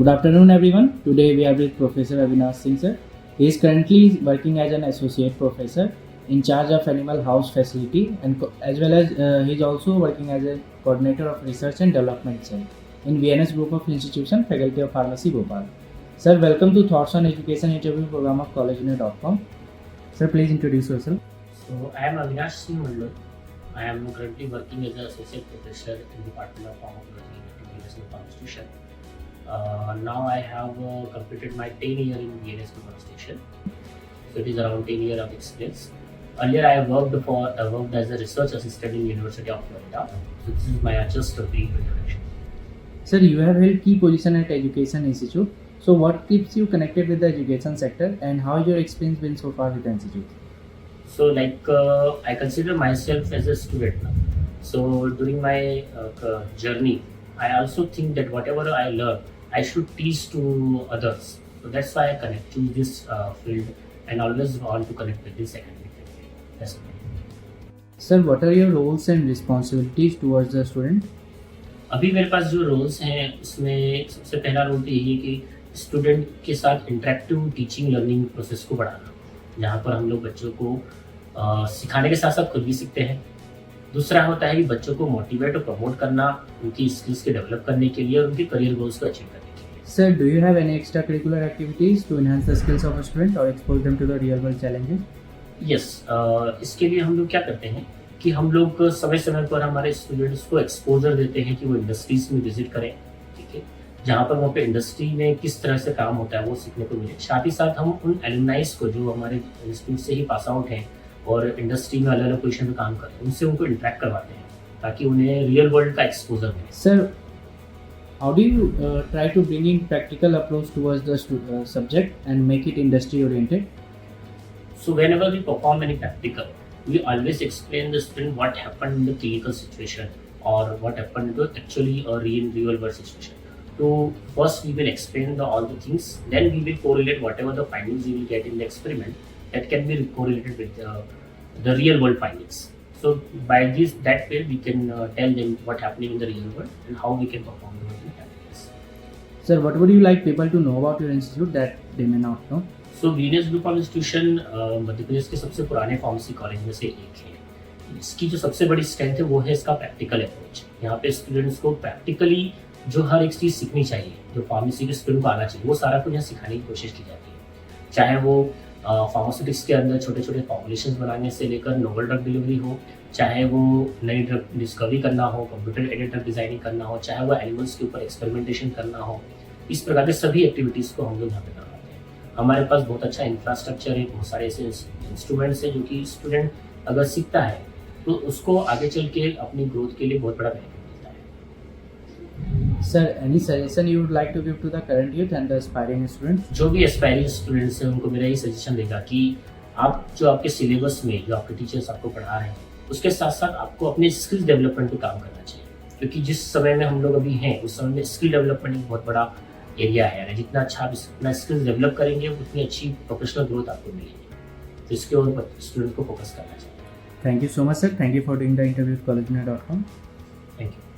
Good afternoon, everyone. Today we are with Professor Avinash Singh sir. He is currently working as an associate professor in charge of Animal House facility, and as well as he is also working as a coordinator of research and development cell in VNS Group of Institution, Faculty of Pharmacy, Bhopal. Sir, welcome to Thoughts on Education interview program of collegeunion.com. Sir, please introduce yourself. So I am Avinash Singh Mandal. I am currently working as an associate professor in the Department of Pharmacology in VNS Group of Institution. Now I have completed my 10 year in VNS Group of Institution. So it is around 10 years of experience. Earlier I worked as a research assistant in University of Florida. So this is my just a brief introduction. Sir, you have held key position at Education Institute. So what keeps you connected with the education sector, and how has your experience been so far with the institute? So I consider myself as a student now. So during my journey, I also think that whatever I learn, I should teach to others. So that's why I choose this field and always want to connect with this academic field. That's it. Sir, what are your roles and responsibilities towards the student? अभी मेरे पास जो roles हैं उसमें सबसे पहला role तो यही है कि स्टूडेंट के साथ इंटरेक्टिव टीचिंग लर्निंग प्रोसेस को बढ़ाना, जहाँ पर हम लोग बच्चों को सिखाने के साथ साथ खुद भी सीखते हैं। दूसरा होता है कि बच्चों को मोटिवेट और प्रमोट करना उनकी स्किल्स के डेवलप करने के लिए और उनके करियर गोल्स को अचीव करने के लिए। Sir, do you have any extracurricular activities to enhance the skills of a student or expose them to the real world challenges? Yes, इसके लिए हम लोग क्या करते हैं कि हम लोग समय समय पर हमारे स्टूडेंट्स को एक्सपोजर देते हैं कि वो इंडस्ट्रीज में विजिट करें, ठीक है, जहाँ पर वहाँ पे इंडस्ट्री में किस तरह से काम होता है वो सीखने को मिले। साथ ही साथ हम उन एलुमनाइज को जो हमारे इंस्टीट्यूट से ही पास आउट हैं और इंडस्ट्री में अलग अलग पोजीशन पे काम करते हैं, उनसे उनको इंटरेक्ट करवाते हैं ताकि उन्हें रियल वर्ल्ड का एक्सपोजर मिले। Sir, how do you try to bring in practical approach towards the subject and make it industry oriented? So whenever we perform any practical, we always explain the student what happened in the clinical situation or what happened to actually a real world situation. So first we will explain all the things, then we will correlate whatever the findings we will get in the experiment that can be correlated with the real world findings. So by that way we can tell them what happening in the real world and how we can perform the practicals. Sir, what would you like people to know about your institute that they may not know? So Venus group of institution Madhya Pradesh के सबसे पुराने pharmacy college में से एक है। इसकी जो सबसे बड़ी स्ट्रेंथ है वो है इसका प्रैक्टिकल अप्रोच। यहाँ पे स्टूडेंट्स को प्रैक्टिकली जो हर एक चीज़ सीखनी चाहिए, जो फार्मेसी के स्टूडेंट को आना चाहिए, वो सारा कुछ यहाँ सिखाने की कोशिश की जाती है। चाहे वो फार्मास्यूटिक्स के अंदर छोटे छोटे फॉर्मुलेशन बनाने से लेकर नोवल ड्रग डिलीवरी हो, चाहे वो नई ड्रग डिस्कवरी करना हो, कंप्यूटर एडेड ड्रग डिजाइनिंग करना हो, चाहे वो एनिमल्स के ऊपर एक्सपेरिमेंटेशन करना हो, इस प्रकार के सभी एक्टिविटीज़ को हम लोग यहाँ पे करवाते हैं। हमारे पास बहुत अच्छा इंफ्रास्ट्रक्चर है, बहुत सारे ऐसे इंस्ट्रूमेंट्स हैं जो कि स्टूडेंट अगर सीखता है तो उसको आगे चल के अपनी ग्रोथ के लिए बहुत बड़ा बेनिफिट मिलता है। Sir, any suggestion you would like to give to the current youth and the aspiring students? जो भी एस्पायरिंग स्टूडेंट्स हैं उनको मेरा ये सजेशन देगा कि आप जो आपके सिलेबस में जो आपके टीचर्स आपको पढ़ा रहे हैं उसके साथ साथ आपको अपने स्किल्स डेवलपमेंट पे काम करना चाहिए, क्योंकि जिस समय में हम लोग अभी हैं उस समय में स्किल डेवलपमेंट एक बहुत बड़ा एरिया है। यानी जितना अच्छा आप अपना स्किल्स डेवलप करेंगे उतनी अच्छी प्रोफेशनल ग्रोथ आपको मिलेगी। तो इसके ऊपर स्टूडेंट को फोकस करना चाहिए। Thank you so much, sir. Thank you for doing the interview with collegeunion.com. Thank you.